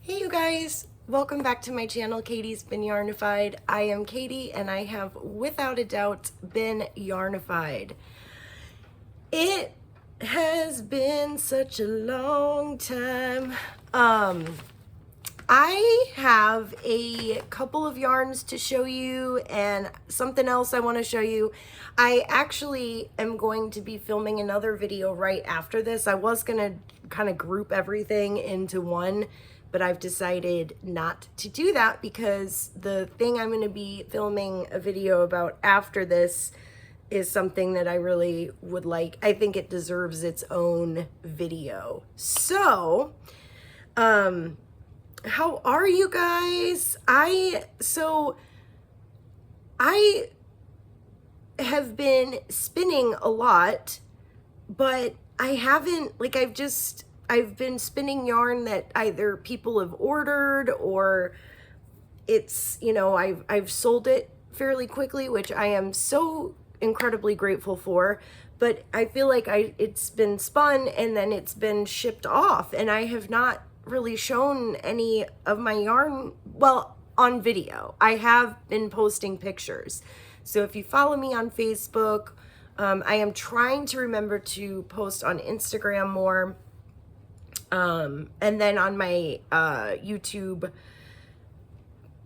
Hey you guys, welcome back to my channel, Katie's Been Yarnified. I am Katie and I have without a doubt been yarnified. It has been such a long time. I have a couple of yarns to show you and something else I want to show you. I actually am going to be filming another video right after this. I was going to kind of group everything into one, but I've decided not to do that because the thing I'm going to be filming a video about after this is something that I really would like. I think it deserves its own video. So, how are you guys? I have been spinning a lot, but I haven't, like, I've been spinning yarn that either people have ordered or it's, you know, I've sold it fairly quickly, which I am so incredibly grateful for. But I feel like it's been spun and then it's been shipped off, and I have not really shown any of my yarn, well, on video. I have been posting pictures. So if you follow me on Facebook, I am trying to remember to post on Instagram more. And then on my YouTube,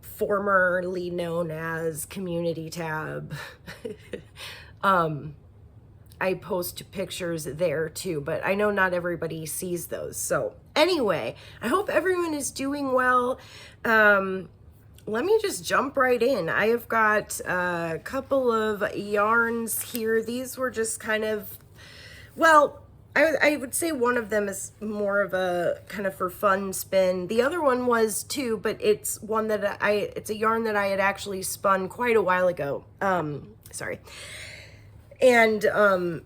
formerly known as community tab, I post pictures there too, but I know not everybody sees those. So anyway, I hope everyone is doing well. Let me just jump right in. I have got a couple of yarns here. These were just kind of, well, I would say one of them is more of a kind of for fun spin. The other one was too, but it's one that it's a yarn that I had actually spun quite a while ago. Sorry. And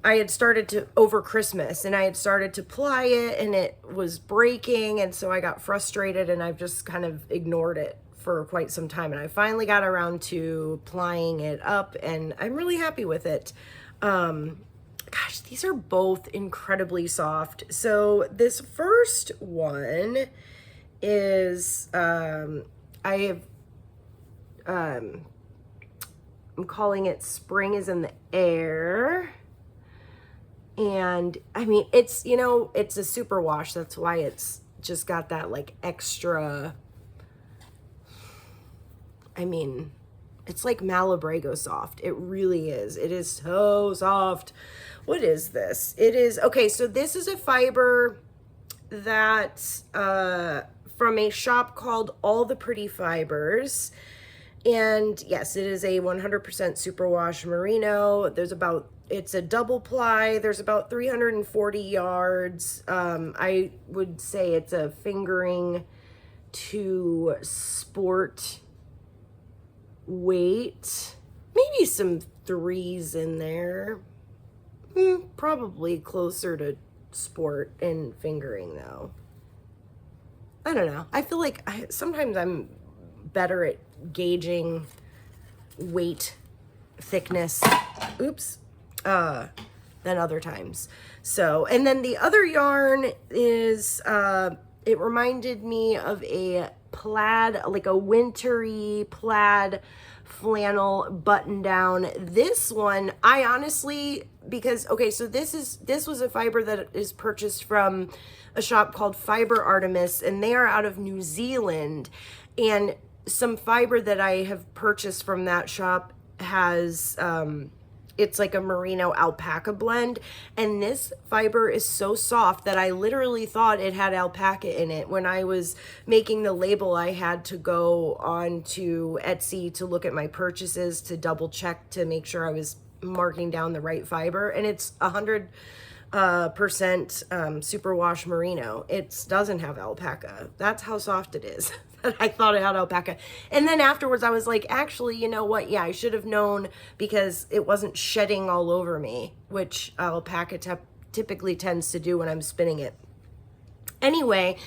I had started to, over Christmas, and I had started to ply it and it was breaking, and so I got frustrated and I've just kind of ignored it for quite some time, and I finally got around to plying it up and I'm really happy with it. Gosh, these are both incredibly soft. So this first one is I'm calling it Spring is in the Air. And I mean, it's, you know, it's a super wash. That's why it's just got that like extra, I mean, it's like Malabrigo soft. It really is. It is so soft. What is this? It is, okay, so this is a fiber that, from a shop called All the Pretty Fibers. And yes, it is a 100% superwash merino. It's a double ply. There's about 340 yards. I would say it's a fingering to sport weight. Maybe some threes in there. Probably closer to sport and fingering though. I don't know. I feel like sometimes I'm better at gauging weight, thickness, than other times. So, and then the other yarn is, it reminded me of a plaid, like a wintry plaid flannel button down. This one, I honestly, because, okay, so this was a fiber that is purchased from a shop called Fiber Artemis, and they are out of New Zealand. And some fiber that I have purchased from that shop has, it's like a merino alpaca blend, and this fiber is so soft that I literally thought it had alpaca in it. When I was making the label, I had to go on to Etsy to look at my purchases to double check to make sure I was marking down the right fiber, and it's 100% superwash merino. It doesn't have alpaca. That's how soft it is. I thought it had alpaca. And then afterwards I was like, actually, you know what? Yeah, I should have known, because it wasn't shedding all over me, which alpaca typically tends to do when I'm spinning it. Anyway,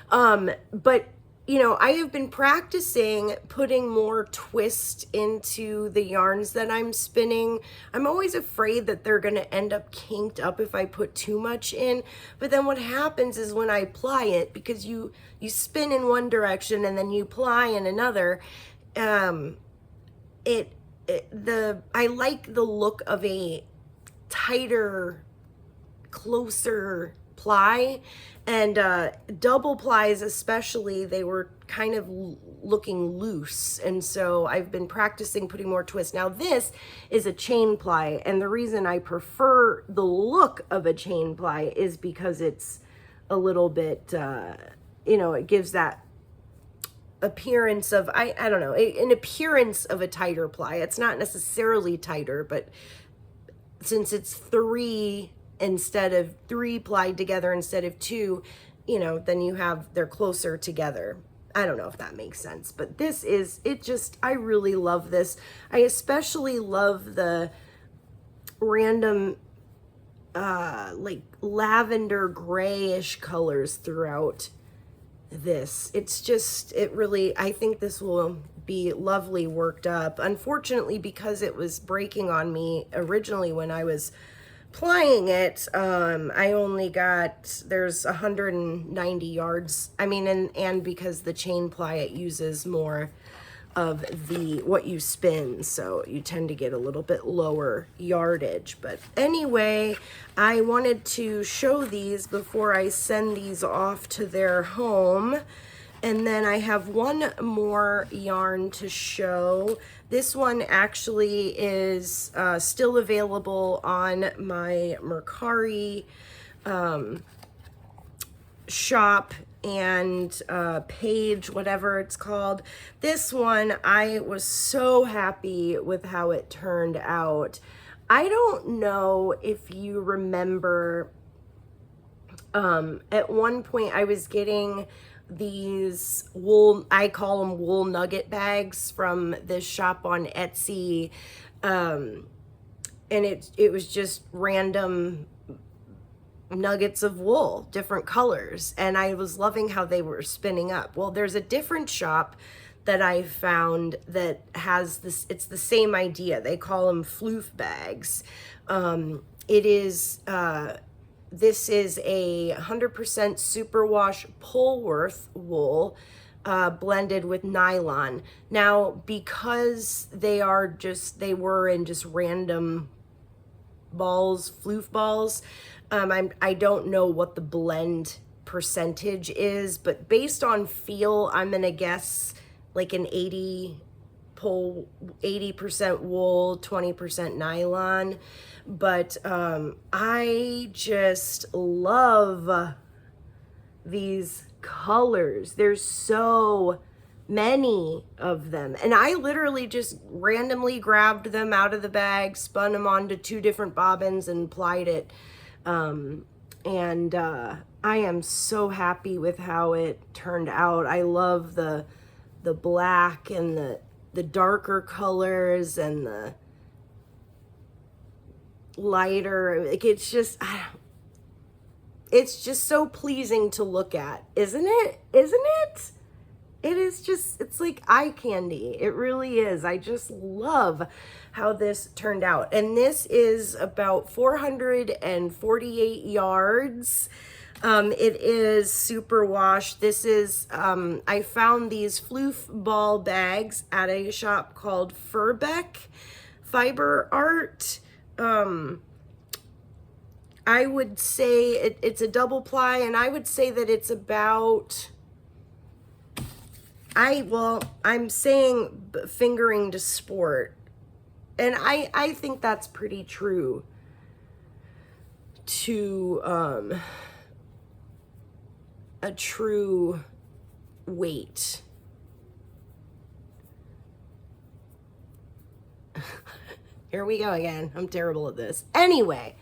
but you know, I have been practicing putting more twist into the yarns that I'm spinning. I'm always afraid that they're going to end up kinked up if I put too much in. But then what happens is when I ply it, because you spin in one direction and then you ply in another, I like the look of a tighter, closer ply, and double plies especially, they were kind of looking loose, and so I've been practicing putting more twist. Now this is a chain ply, and the reason I prefer the look of a chain ply is because it's a little bit you know, it gives that appearance of, I don't know, an appearance of a tighter ply. It's not necessarily tighter, but since it's three plied together instead of two, you know, then they're closer together. I don't know if that makes sense, but this is, I really love this. I especially love the random, like lavender grayish colors throughout this. I think this will be lovely worked up. Unfortunately, because it was breaking on me originally when I was plying it, I only got, there's 190 yards. I mean, and because the chain ply, it uses more of what you spin, so you tend to get a little bit lower yardage. But anyway, I wanted to show these before I send these off to their home. And then I have one more yarn to show. This one actually is still available on my Mercari shop and page, whatever it's called. This one, I was so happy with how it turned out. I don't know if you remember, at one point I was getting these wool, I call them wool nugget bags from this shop on Etsy, and it was just random nuggets of wool, different colors, and I was loving how they were spinning up. Well, there's a different shop that I found that has this, it's the same idea. They call them floof bags. This is a 100% superwash Polworth wool blended with nylon. Now, because they were in just random balls, floof balls, I don't know what the blend percentage is, but based on feel, I'm gonna guess like an 80% wool, 20% nylon. But I just love these colors. There's so many of them, and I literally just randomly grabbed them out of the bag, spun them onto 2 different bobbins and plied it. I am so happy with how it turned out. I love the black and the darker colors and the lighter, like it's just so pleasing to look at, isn't it? It is just, it's like eye candy. It really is. I just love how this turned out. And this is about 448 yards. It is superwash. This is, I found these floof ball bags at a shop called Furbeck Fiber Art. I would say it's a double ply, and I would say that it's about, I'm saying fingering to sport, and I think that's pretty true to a true weight. Here we go again. I'm terrible at this. Anyway,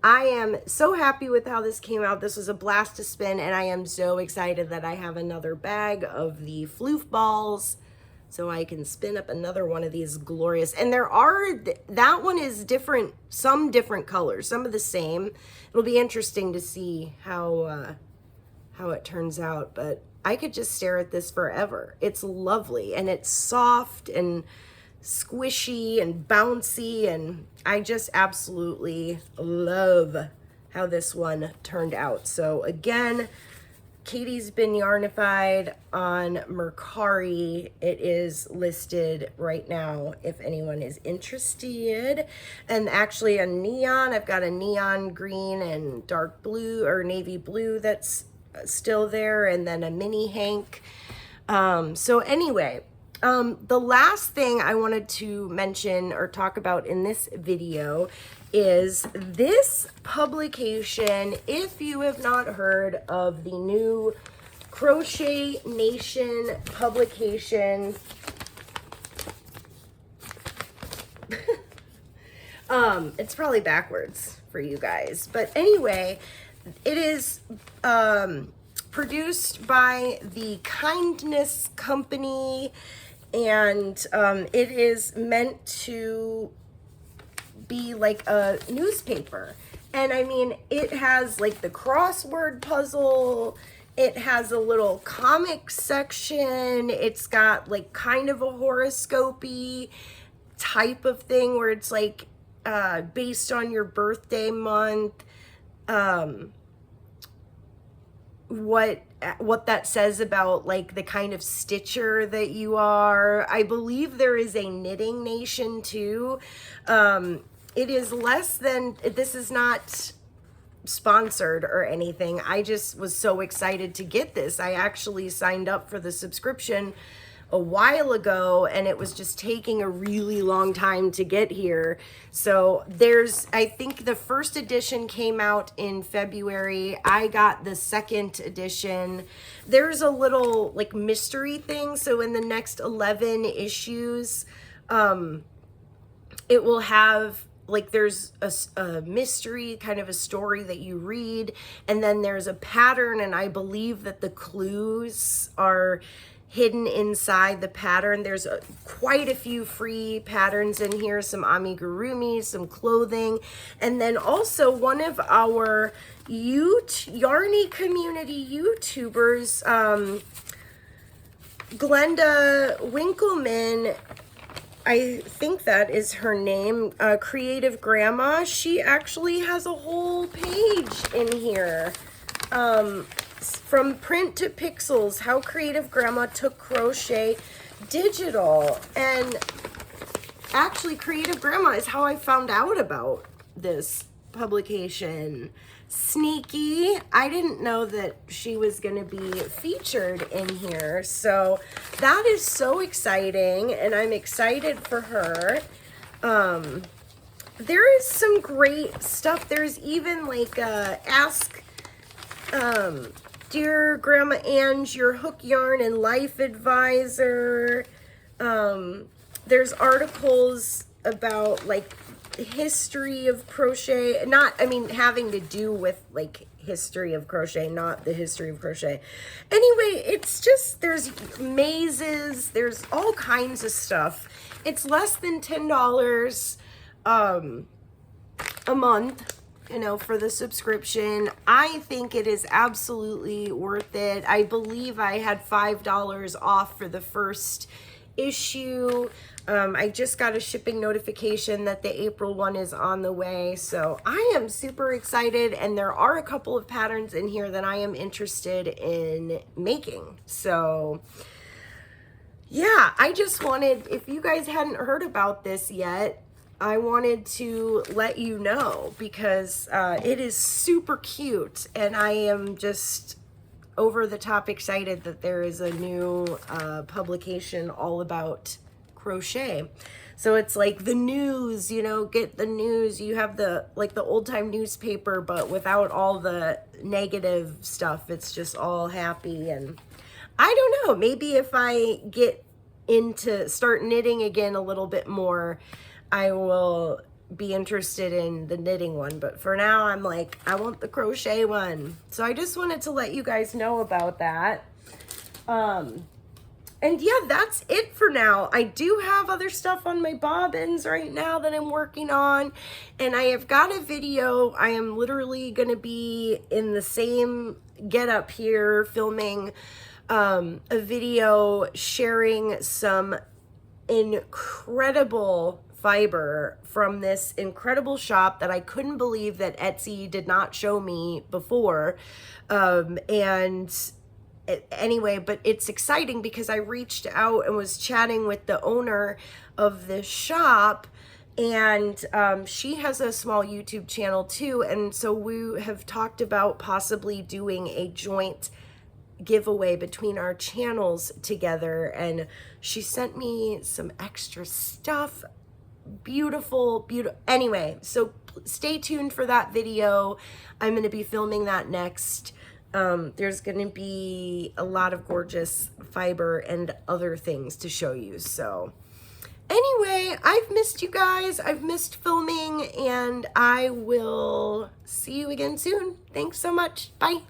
I am so happy with how this came out. This was a blast to spin, and I am so excited that I have another bag of the floof balls so I can spin up another one of these glorious. And that one is different, some different colors, some of the same. It'll be interesting to see how how it turns out, but I could just stare at this forever. It's lovely, and it's soft and squishy and bouncy, and I just absolutely love how this one turned out. So again, Katie's been yarnified on Mercari. It is listed right now if anyone is interested. And actually a neon, I've got a neon green and dark blue or navy blue that's still there, and then a mini Hank. So anyway, the last thing I wanted to mention or talk about in this video is this publication. If you have not heard of the new Crochet Nation publication, it's probably backwards for you guys, but anyway, it is produced by the Kindness Company, and it is meant to be like a newspaper. And I mean, it has like the crossword puzzle, it has a little comic section, it's got like kind of a horoscopy type of thing where it's like based on your birthday month, what that says about like the kind of stitcher that you are. I believe there is a knitting nation too. It is less than, this is not sponsored or anything. I just was so excited to get this. I actually signed up for the subscription a while ago, and it was just taking a really long time to get here. So there's, I think the first edition came out in February. I got the second edition. There's a little like mystery thing. So in the next 11 issues, it will have like, there's a mystery, kind of a story that you read, and then there's a pattern, and I believe that the clues are hidden inside the pattern. There's quite a few free patterns in here, some amigurumi, some clothing, and then also one of our Yarny community YouTubers, Glenda Winkleman, I think that is her name, Creative Grandma. She actually has a whole page in here. From print to pixels, how Creative Grandma took crochet digital. And actually, Creative Grandma is how I found out about this publication. Sneaky. I didn't know that she was going to be featured in here. So that is so exciting, and I'm excited for her. There is some great stuff. There's even like ask Dear Grandma Ange, your hook yarn and life advisor. There's articles about like history of crochet, not, I mean, having to do with like history of crochet, not the history of crochet. Anyway, it's just, there's mazes, there's all kinds of stuff. It's less than $10 a month, you know, for the subscription. I think it is absolutely worth it. I believe I had $5 off for the first issue. I just got a shipping notification that the April one is on the way. So I am super excited, and there are a couple of patterns in here that I am interested in making. So yeah, I just wanted, if you guys hadn't heard about this yet, I wanted to let you know, because it is super cute, and I am just over the top excited that there is a new publication all about crochet. So it's like the news, you know, get the news. You have the, like the old time newspaper, but without all the negative stuff. It's just all happy. And I don't know, maybe if I get into start knitting again a little bit more, I will be interested in the knitting one. But for now, I'm like, I want the crochet one. So I just wanted to let you guys know about that. And yeah, that's it for now. I do have other stuff on my bobbins right now that I'm working on. And I have got a video. I am literally going to be in the same get up here filming a video sharing some incredible fiber from this incredible shop that I couldn't believe that Etsy did not show me before. Anyway, but it's exciting because I reached out and was chatting with the owner of this shop, and she has a small YouTube channel too, and so we have talked about possibly doing a joint giveaway between our channels together, and she sent me some extra stuff. Beautiful. Anyway, so stay tuned for that video. I'm going to be filming that next. There's going to be a lot of gorgeous fiber and other things to show you. So anyway, I've missed you guys. I've missed filming, and I will see you again soon. Thanks so much. Bye.